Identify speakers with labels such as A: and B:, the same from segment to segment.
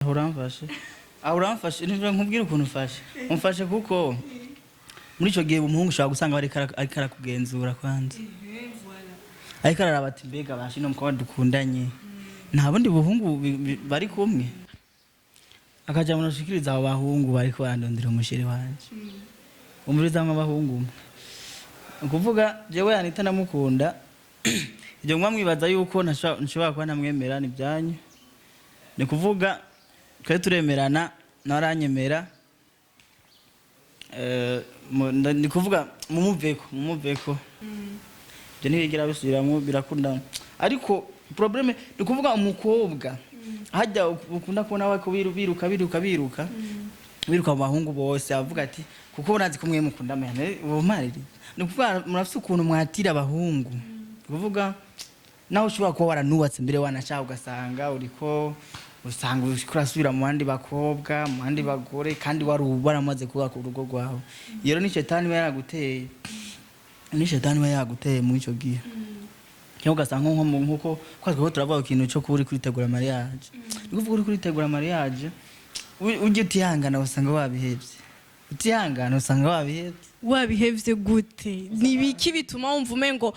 A: uramfashe nivyo nkubwira ukuntu ufashe umfashe kuko muri ico gihe umuhungu ushobora gusanga ariko arakugenzura kwanza ariko araraba ati mbega bashi no mukobwa dukundanye nta bundi buhungu bari kumwe akaja munashikiriza abo bahungu bariko barandondera umushiri wanje umuriza nk'abahungu ukuvuga jewe Anita namukunda ibyo mwamwibaza yuko nshobora kuba namwemera nibyanyu ni kuvuga twe turemerana naranyemera ni kuvuga mumuveko je ntibigira bisubiramwo birakunda ariko probleme ni kuvuga umukobwa hajya ukunda kubona wako biruka mu bahungu bose avuga ati kuko unazi kumwe mukunda mene uwo mariri ni kuvuga murafise ukuntu mwatira abahungu kuvuga naho ushobora kuba waranubatse mbere wanashaka ugasanga uriko usanga urasubira mu bandi bakobwa mu bandi bagore kandi waramaze kubaka urugo rwawe iyo ni shetani yaguteye muri ico gihe cyo ugasanga nkuko twazwe turavuga ikintu cyo kuba uri kuritegura mariage ni kuvuga uri kuritegura mariage ujye utihangana usanga
B: wabihevye gute ni biki bituma wumva umengo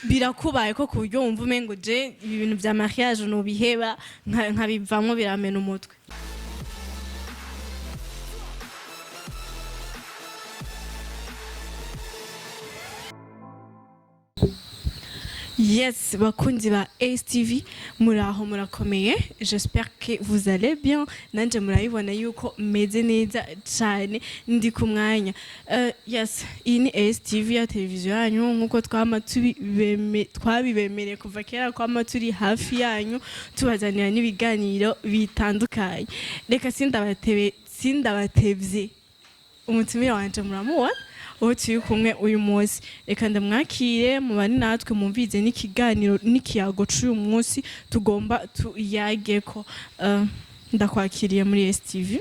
B: birakubaye ko kuburyo wumva umengo je ibintu bya mariage no biheba nkabivamwo biramena umutwe? Yes, bakunzi ba STV muraho murakomeye. J'espère que vous allez bien. Nanje murayibona yuko meze neza cyane ndi ku mwanya. Yes, iyi ni STV ya televiziyo yanyu nkuko twabibemereye kuva kera kwama turi hafi yanyu tubazanira n'ibiganiro bitandukanye. Reka sindabatevye umutumire wanje muramubona uwo turi kumwe uyu munsi reka ndamwakire mubane natwe mumvize n'ikiganiro n'ikiyago cy'uyu munsi tugomba tuyageko. Ndakwakiriye muri STV.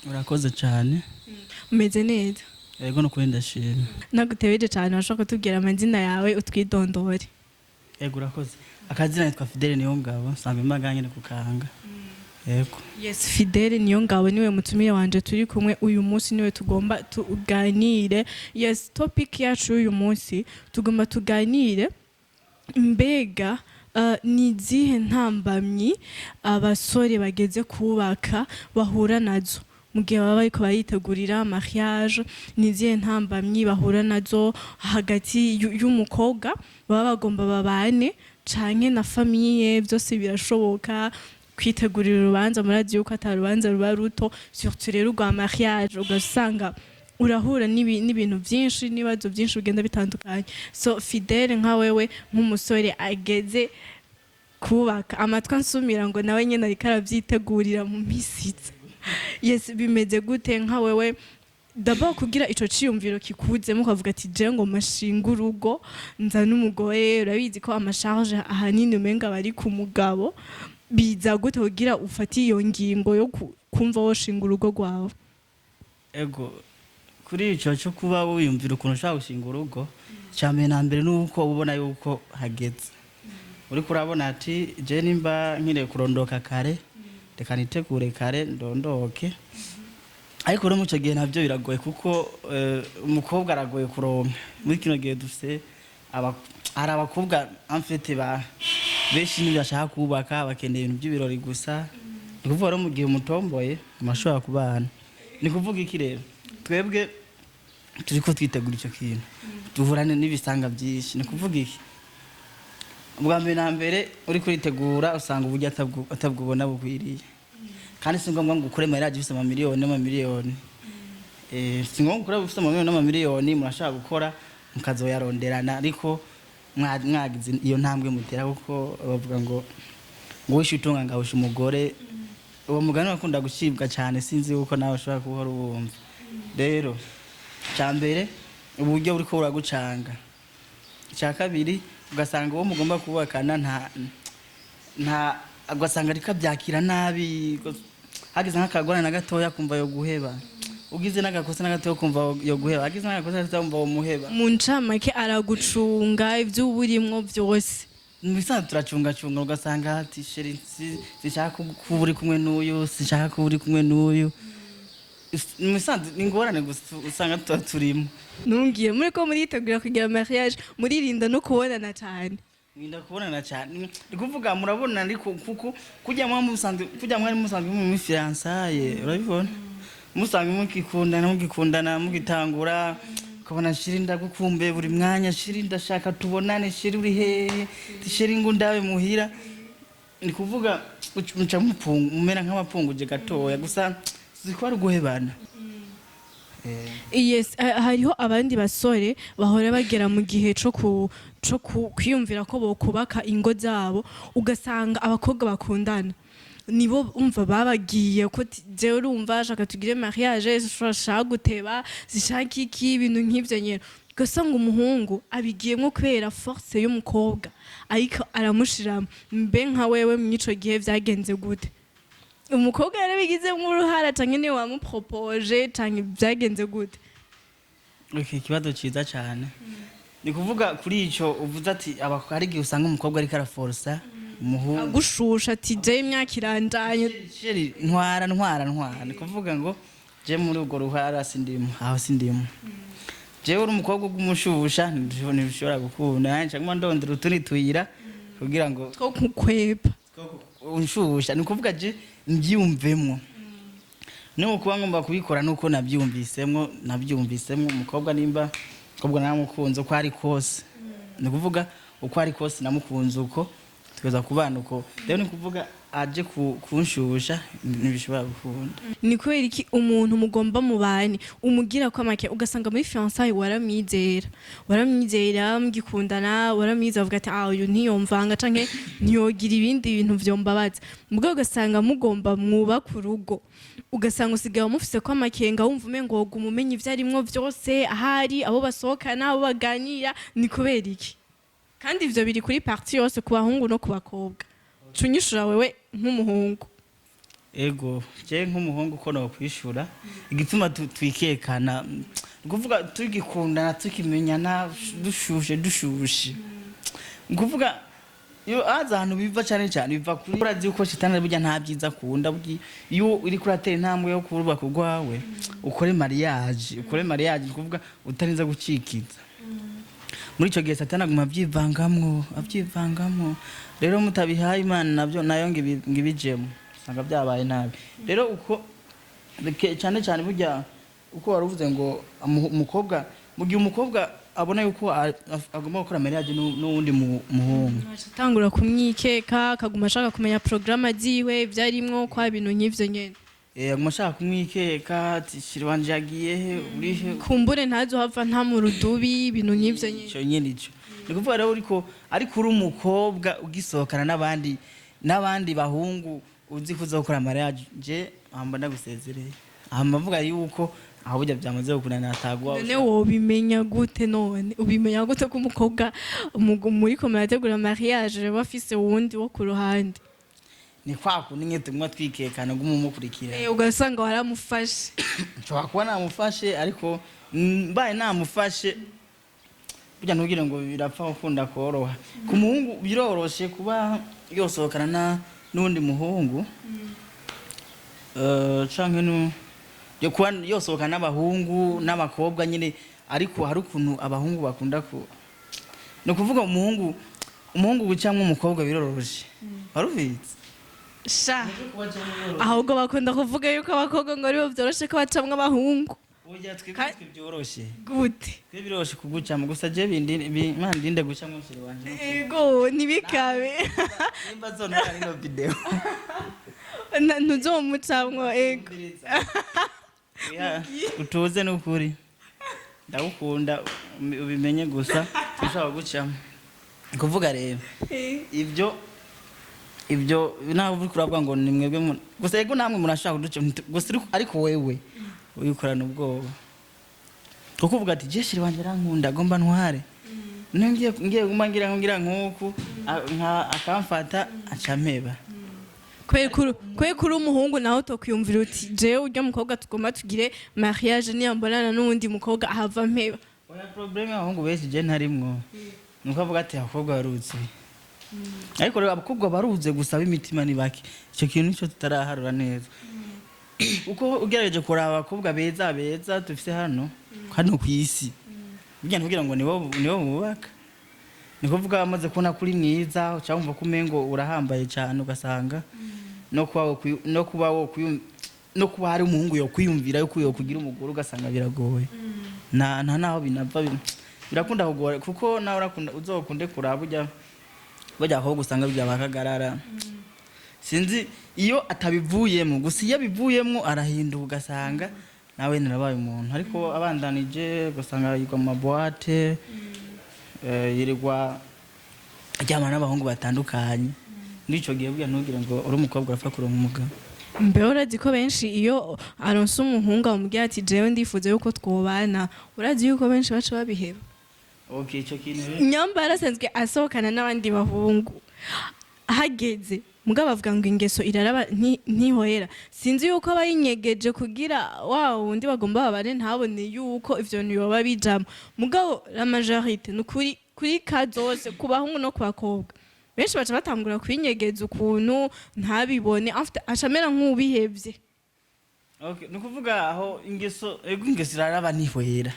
A: Urakoze cyane.
B: Umeze neza?
A: Yego no kuri ndashimye.
B: Nagutebeje cyane washaka kutubwira amazina yawe utwidondore.
A: Yego urakoze. Akazina nitwa Fidele Niyongabo nsanzwe mbaganye no kukanga. Yego.
B: Yes, Fidele Niyongabo niwe mutumire wanje turi kumwe uyu munsi niwe tugomba tuganire. Yes, topic yacu uyu munsi tugomba tuganire mbega nizihe ntambamyi abasore bageze kubaka bahura nazo mu gihe baba bariko baritegurira mariage. Nizihe ntambamyi bahura nazo hagati y'umukobwa baba bagomba babane canke na famille byose birashoboka kwitegurira urubanza murazi yuko atarubanza ruba ruto surtout rero rwa mariage ugasanga urahura n'ibintu byinshi nibazo byinshi bigenda bitandukanye. So Fidele nka wewe nk'umusore ageze kubaka amatwa nsumira ngo nawe nyene ariko arabyitegurira mu misitsi. Yes, bimeze gute nka wewe d'abord kugira ico ciyumviro kikuzemo ukavuga ati je ngo mashinga urugo nza n'umugore urabizi ko amasharge ahanini umenga bari ku mugabo biza gute kugira ufati iyo ngingo yo kumva woshinga urugo rwawe?
A: Ego kuri ico cyo kuba wiyumvira ukuntu ushaka gushinga urugo cyane na mbere nuko ubona yuko hageze uri kurabona ati je nimba nkire kurondoka kare reka nitegure kare ndondoke. Ariko rero mu cyo gihe navyo biragoye kuko umukobwa aragoye kuronka muri kino gihe dufite abakobwa amfete benshi nibashaka kubaka bakeneye ibintu by'ibirori gusa. Ni kuvuga rero mu gihe umutomboye amashobora kubana. Ni kuvuga iki rero twebwe turiko twitegura icyo kintu duhurane n'ibisanga byinshi. Ni kuvuga iki ubwa mbere na mbere uri kuritegura usanga uburyo atabwubona bukwiriye kandi si ngombwa ngo ukore mariage ufite amamiliyoni si ngombwa gukora ufite amamiliyoni murashaka gukora mukazoyaronderana ariko mwagize iyo ntambwe mutera kuko bavuga ngo wishe utunga ngawusha umugore. Uwo mugani wakunda gucibwa cyane sinzi uko nawe ushobora kuhora ubumva. Rero cyambere uburyo buriko buragucanga. Cya kabiri ugasanga uwo mugomba kubakana nta agasanga ariko byakira nabi hagize nk'akagwana na gatoya kumva yo guheba ugize n'agakosa n'agatoya kumva yo guheba hagize n'agakosa kumva umuheba.
B: Mu ncamake aragucunga ibyo uburimwo byose.
A: Mubisanzwe turacungacunga ugasanga ati sheri sinshaka kuba uri kumwe n'uyu sinshaka kuba uri kumwe n'uyu. Mubisanzwe ni ingorane gusa usanga tuba turimo.
B: Ntungiye muri ko muritegura kugira mariage muririnda no kubonana cyane.
A: Nginda kubonana cyane. Ndi kuvuga murabona ariko kuko kujya mwari musanzwe mu fiançailles urabibona. Musanzwe mugikundana mugitangura ukabona shiri ndagukumbe buri mwanya shiri ndashaka tubonane shiri uri hehe shiri ngo ndabe muhira. Ni kuvuga uca mumera nk'amapunguje gatoya gusa ziko ari guhebana.
B: Yes, hariho abandi basore bahora bagera mu gihe cyo kwiyumvira ko bokubaka ingo zabo ugasanga abakobwa bakundana nibo umva babagiye ko je urumva shaka tugire mariage shaka guteba zishaka iki ibintu nk'ivyo nyene ugasanga umuhungu abigiyemwo kubera force y'umukobwa ariko aramushira mbe nka wewe mwico gihe vyagenze gute umukobwa yarabigizemwo uruhara canke niwe wamupropoje canke vyagenze gute?
A: Okay, ikibazo ciza cyane. Ni kuvuga kuri ico uvuze ati hari igihe usanga umukobwa ariko araforsa umuhungu
B: agushusha ati je imyaka irandanye
A: sheri ntwara ni kuvuga ngo je muri urwo ruhara sindimo aho sindimo. Je uri umukobwa ugumushusha ntibishobora gukunda nanje ngwa ndondera uturi tuyira kugira ngo
B: two kukwepa
A: unshusha. Ni kuvuga je mbyumvemwo no kuba ngomba kubikora nuko nabyumvisemwo umukobwa nimba umukobwa namukunze uko ari kose. Ni kuvuga uko ari kose namukunze uko tweza kubana uko rero ni kuvuga aje kunshusha ntibishobora gukunda.
B: Ni kubera iki umuntu mugomba mubane umugira ko make ugasanga muri fiançailles waramwizera mugikundana waramwiza avuga ati uyu ntiyomvanga canke ntiyogira ibindi bintu vyombabaza mubwo ugasanga mugomba mwubaka urugo ugasanga usigaye mufise ko amakenga wumva umengo umumenye ivyo arimwo vyose ahari abo basohokana abo baganira. Ni kubera iki kandi ivyo biri kuri parti yose ku bahungu no ku bakobwa? Cunyishura wewe nk'umuhungu.
A: Ego je nk'umuhungu ko no kwishura igituma twikekana kuvuga tugikundana tukimenyana dushushe kuvuga yo azantu biva cyane biva kuri urazi uko shitana burya nta byiza kunda iyo uri kuratera intambwe yo kuruba kugwawe ukore mariage kuvuga utarinza gucikiza. Muri ico gihe satana guma avyivangamo rero mutabihaye Imana navyo nayo ngibijemo sanga byabaye nabi. Rero uko cyane burya uko waruvuze ngo umukobwa mu gihe umukobwa abona yuko agomba gukora mariage n'uwundi muhungu
B: atangura kumwikeka akaguma ashaka kumenya programme aziwe ibyarimwo kwa bintu nk'ivyo nyene.
A: Aguma ashaka kumwikeka ati shiri wanje yagiye urihe
B: kumbure ntazo hava nta mu rudubi ibintu nk'ivyo nyene.
A: Cyo nyene ico ni kuvuga rero ariko uri umukobwa ugisohokana n'abandi bahungu uzi kuza gukora mariage je amba ndagusezereye amavuga yuko aho burya byamaze gukunana atagwa.
B: None wobimenya gute none ubimenya gute ko umukobwa muri ko murategura mariage bafise wundi wo ku ruhande?
A: Ni kwaku ninge tumwa twikekana gumukurikira
B: ugasanga waramufashe
A: nshobora kuba namufashe ariko mbaye namufashe burya ntugire ngo birapfa ukunda koroha. Ku muhungu biroroshe kuba yosohokana n'undi muhungu canke yo kuba yosohokana n'abahungu n'abakobwa nyine ariko hari ukuntu abahungu bakunda no kuvuga umuhungu gucamwe umukobwa biroroshe warubizi
B: sha ahubwo bakunda kuvuga yuko abakobwa ngo aribo byoroshe ko bacamwe abahungu.
A: Oya twebwe byoroshe
B: gute
A: twe biroroshe kugucama gusa je Imana ndinde gucamwe umusore wanje.
B: Ego nibikabe
A: nimba zona ari no video
B: ntuzomucamwo. Ego
A: utuze n'ukuri ndagukunda ubimenye gusa ushaka gucama kuvuga rero ibyo naho uri kuravuga ngo ni mwebwe gusa yego namwe murashaka duce gusa ariko wewe uyikorana ubwoba kuvuga ati je shiri wanje rankunda agomba ntware ngiye ngira nkuko akamfata acampeba
B: kuri umuhungu naho tokwiyumvira uti jewe urya mukobwa tugomba tugire mariage niyamborana n'uwundi mukobwa ahava mpeba.
A: Oya problème y'abahungu benshi je ntarimwo nuko avuga ati abakobwa barutse ariko rero abakobwa baruze gusaba imitima ni bake icyo kintu nicyo tutaraharura neza uko ugerageje kuraba abakobwa beza dufite hano ku isi burya ntugira ngo nibo mubaka ni kuvuga bamaze kubona kuri mwiza cyangwa umva ko umengo urahambaye cyane ugasanga no kuba hari umuhungu yo kwiyumvira yuko yo kugira umugore ugasanga biragoye nta naho binava birakunda kugora kuko nawe urakunda uzokunde kuraba bajya aho gusanga bijya bakagarara sinzi iyo atabivuyemo gusa iyo bivuyemo arahinduka ugasanga nawe narabaye umuntu ariko abandanije ugasanga yigwa mu maboate yirirwa ajyama n'abahungu batandukanye n'ico gihe bwa ntugire ngo uri umukobwa urapfa kuronka umugabo
B: mbeho urazi ko benshi iyo aronse umuhungu amubwira ati jewe ndifuza yuko twobana urazi yuko benshi baca babiheba
A: okay ico kintu
B: nyamba yarasanzwe asohokana n'abandi bahungu hageze mugabo avuga ngo ingeso iraraba ntihohera sinzi yuko abayinyegeje kugira wawo undi bagomba babane ntabone yuko ivyo niyoba bijamo mugabo la majorité nukuri kuri kazose ku bahungu no ku bakobwa benshi baca batangura kwinyegeza ukuntu ntabibone acamera nk'ubihevye
A: okay nukuvuga aho ingeso iraraba ntihohera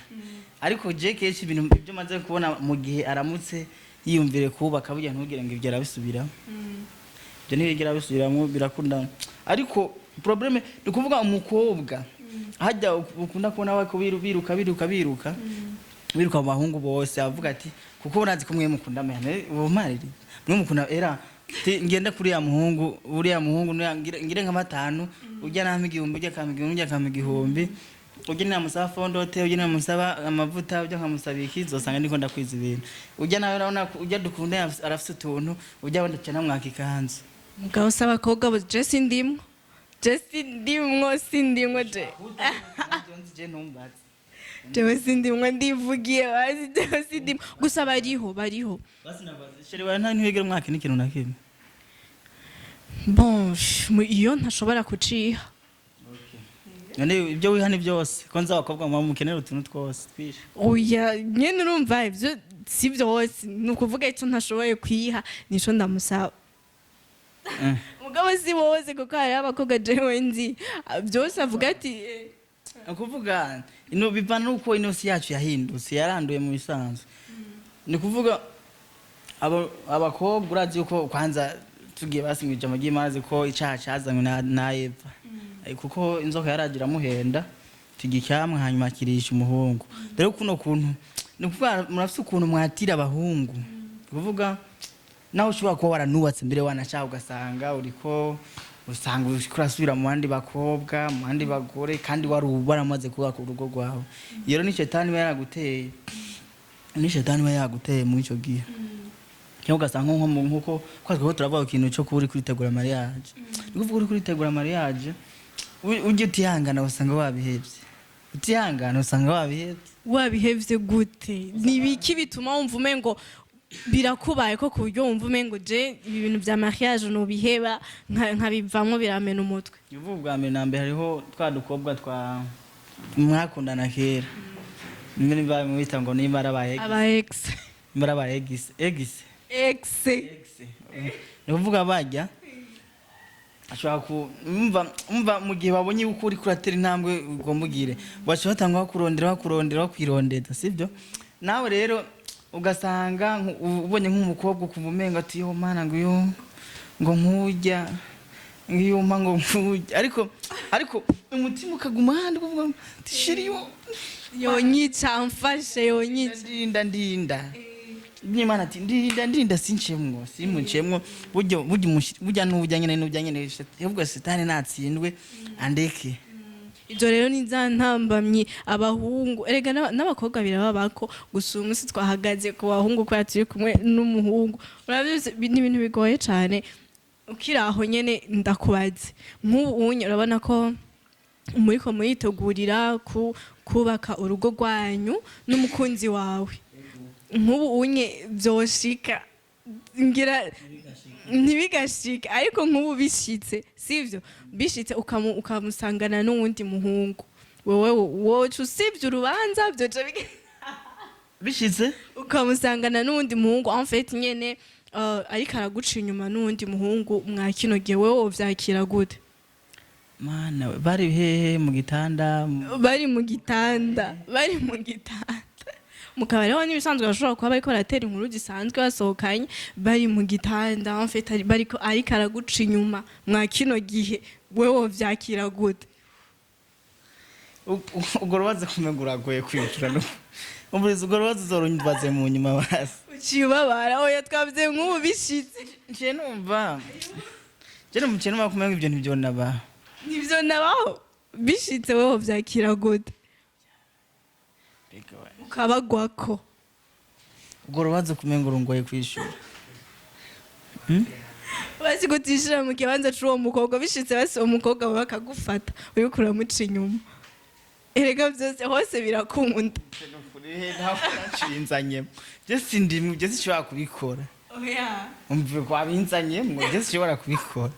A: ariko je kenshi ibintu byo maze kubona mu gihe aramutse yiyumvire kubaka burya ntugire ngo ivyo arabisubira byo ntibigera bisubiramo birakunda ariko probleme nukuvuga umukobwa hajya ukunda kubona wako biruka mu bahungu bose avuga ati kuko urazi ko mwe mukunda amahane uwo mariri mwe mukunda era ngenda kuri ya muhungu uriya muhungu ngire nka 5 ujya nampa igihumbi ujya kampa igihumbi ujya namusaba fondote ujya namusaba amavuta ujya nkamusaba ikizosanga ndiko ndakwiza ibintu ujya nawe urabona ujya dukunda arafite utuntu ujya wenda cyane mwaka ikanzu
B: mugabo saba abakobwa bo je sindimwo je jewe sindimwo ndivugiye bazi jewe sindimwo gusa bariho
A: basi nabaze sheri nta ntwegera mwaka n'ikintu nakimwe
B: bon iyo ntashobora kuciha
A: none ibyo wihani byose ko nza abakobwa mu mukenera utuntu twose twishe
B: oya nyene urumva ivyo si byose nukuvuga icyo ntashoboye kwiha nico ndamusaba mugabo si bose kuko hari abakobwa jewe nzi byose avuga ati
A: kuvuga ino bivana nuko inosi yacu yahindutse yaranduye mu bisanzwe ni kuvuga abakobwa urazi yuko kwanza tugiye basimwije amagiye maze ko icaha cyazanywe na Eva kuko inzoka yaragira muhenda tugicyamwe hanyuma akirisha umuhungu rero kuno kuntu ni kuvuga murafite ukuntu mwatira abahungu kuvuga naho ushobora kuba waranubatse mbere wanashaka ugasanga uriko usanga urasubira mu bandi bakobwa mu bandi bagore kandi waramaze kubaka urugo rwawe rero ni shetani yaguteye mu ico gihe cyangwa ugasanga nkuko twazwiho turavuga ikintu cyo kuba uri kuritegura mariage ni kuvuga uri kuritegura mariage ujye utihangana usanga
B: wabihevye gute nibiki bituma wumva umengo birakubaye ko kuburyo wumva umengo je ibi bintu vya mariage no biheba nkabivamwo biramena umutwe
A: uvuga bwa mbere nambe hariho twadukobwa mwakundana kera nimwe bamwita ngo nimara aba ex ni kuvuga bajya ashobora kumva mu gihe babonye uko uri kuratera intambwe ugomugire bashobora batanga kwirondera sibyo nawe rero ugasanga ubonye nk'umukobwa ukumva umenga ati yo mana ngo nkujya ngiyuma ngo nkujya ariko umutima ukaguma handi kuvuga ati shiri
B: yonyica mfashe yonyica
A: ndinda N'Imana ati ndinda sincemwo burya n'ubujyanye ahubwo Satani natsindwe andeke
B: ibyo rero ni za ntambamyi abahungu erega n'abakobwa birababako gusa umunsi twahagaze ku bahungu ko turi kumwe n'umuhungu urabizi ni ibintu bigoye cyane ukiraho nyene ndakubaze nk'ubu urabona ko muriko muritegurira kubaka urugo rwanyu n'umukunzi wawe nk'ubu byoshika ngira ntibigashika ariko nk'ubu bishitse sivyo bishitse ukamusangana n'uwundi muhungu wowe usibye urubanza byoje
A: bishitse
B: ukamusangana n'uwundi muhungu en fait nyene ariko araguca inyuma n'uwundi muhungu mwa kino gihe wewe wovyakira gute?
A: Mana bari hehe mu gitanda
B: bari mu gitanda mukaba rero n'ibisanzwe bashobora kuba bariko baratera inkuru zisanzwe basohokanye bari mu gitanda en fait ariko araguca inyuma mwa kino gihe wewe wovyakira gute?
A: ubwo rubaze kumengura agoye kwishura no umurizo ubwo rubaze uzorunyibaze mu nyuma basi
B: ukibabara oya twavye nk'ubu bishitse
A: nje numva je n'umukene makumenga ibyo ntibyo naba
B: nivyo nabaho bishitse wewe wovyakira gute? ukabagwako
A: ubwo rubaze kumengura ungoye kwishura
B: basi gutishira mu kibanza c'uwo mukobwa bishitse basi uwo mukobwa bakagufata uriko uramuca inyuma erega byose hose birakunda
A: ntacinzanye je sindimu je sishobora kubikora
B: oya
A: umve ko abinzanye ngo je sishobora kubikora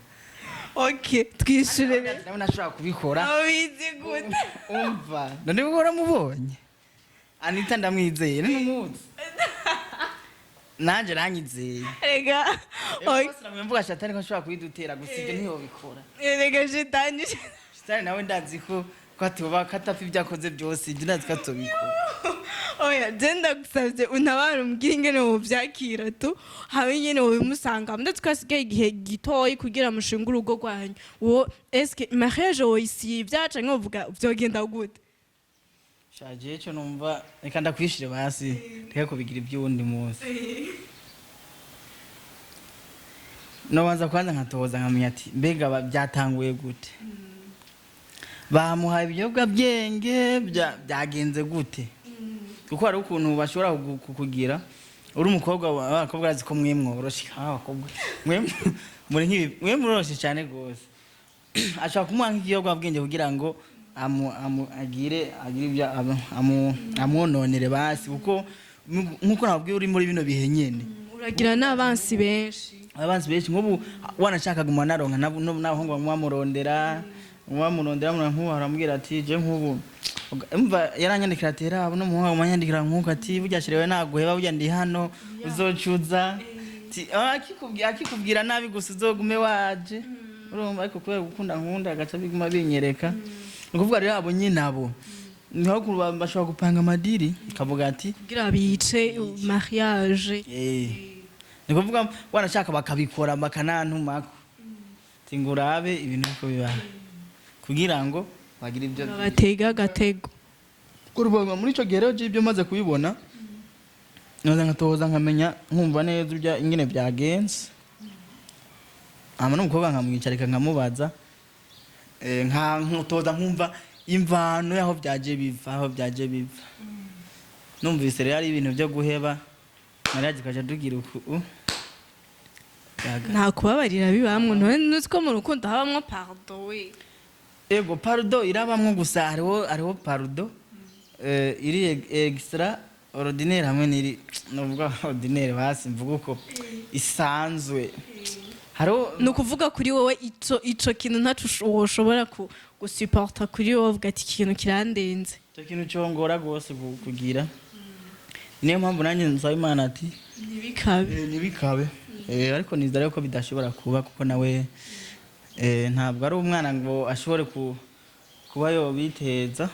B: okay twishure
A: nawe nashobora kubikora
B: abizi gute
A: umva none bikora mubonye Anita ndamwizeye n'umuzi nanje ranyizeye
B: erega
A: okay namvuga shatani ko ashobora kwidutera gusije ntiyo bikora
B: erega shetani
A: nawe ndazi ko kwatuba katafi byakoze byose ndazi ko atobikora
B: oya jenda gusavye untabara umbwira ingene wovyakira tu habe nyene wobimusanga ndetse twasigaye igihe gitoyi kugira mushinga urugo rwanyu wo eske mariage woyisivya canke wovuga vyogenda gute?
A: shaje cyo numva reka ndakwishire basi reka kubigira ibyundi munsi no banza kwanza nkatoza nkamenya ati mbega byatanguye gute bamuhaye ibinyobwa byenge byagenze gute kuko hari ukuntu bashobora kukugira uri umukobwa abakobwa azi ko mwemworoshe abakobwa muri muroshe cyane gose ashaka kumuha nk'ikinyobwa bwenge kugira ngo agire ibyo amwononere basi kuko nkuko nabwiye uri muri bino bihe nyene
B: uragira n'abansi benshi
A: nk'ubu wanashaka guma naronka n'abahungu bamwamurondera nk'ubu aramubwira ati je nk'ubu umva yaranyandikira ati rabo no muhungu amanyandikira nk'uko ati burya shirewe naguheba burya ndi hano uzocuza akikubwira nabi gusa uzogume waje urumva ariko kubera gukunda nkunda agaca biguma binyereka nukuvuga rero abo nyine abo niho bashobora gupanga amadiri kavuga ati
B: kugira bice mariage
A: nikuvuga wanashaka bakabikora bakanantumako tingurabe ibintu uko biba kugira ngo bagira ibyo
B: batega agatego
A: kurubanga muri ico gihe rero ibyo maze kubibona noza nkatoza nkamenya nkumva neza ibya ingene byagenze n'umukobwa nkamwicarika nkamubaza ntoza nkumva imvano yaho byaje biva numvise rero ari ibintu byo guheba mariage kaje dugira uku
B: nta kubabarira bibamwe none ko mu rukundo habamwe pardon we
A: ego pardon irabamwe gusa hariho pardon iri extra ordinaire hamwe n'iri novuga ordinaire basi mvuga uko isanzwe
B: nukuvuga kuri wowe ico kintu ntacu woshobora gusupporta kuri wowe uvuga ati ikintu kirandenze
A: ico kintu cyongora gose kugira niyo mpamvu nanjye nsaba Imana ati ntibikabe ariko nizera ko bidashobora kuba kuko nawe ntabwo ari umwana ngo ashobore kuba yobiteza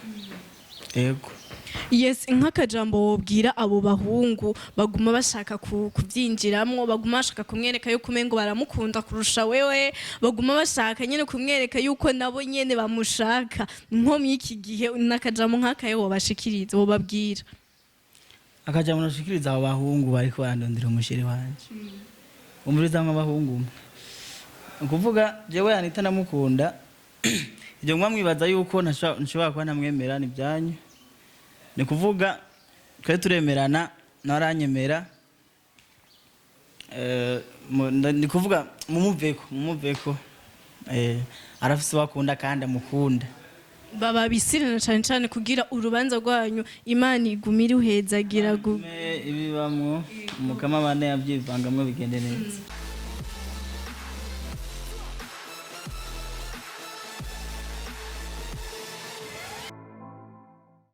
A: yego
B: yes nk'akajambo wobwira abo bahungu baguma bashaka kubyinjiramwo baguma bashaka kumwereka yuko umengo baramukunda kurusha wewe baguma bashaka nyene kumwereka yuko nabo nyene bamushaka nko mw'iki gihe n'akajambo nk'akaye wobashikiriza wobabwira
A: akajambo nashikiriza abo bahungu bariko barandondera umusheri wanje umuriza nk'abahungu ukuvuga jewe Anita namukunda ibyo mwamwibaza yuko nshobora kuba namwemera ni byanyu ni kuvuga twe turemerana naranyemera ni kuvuga mumuveko arafise wakunda kandi amukunda
B: baba bisirana cyane kugira urubanza rwanyu Imana igumire uhezagira
A: ibibamwo umukama bane yabyivangamwe bigende neza.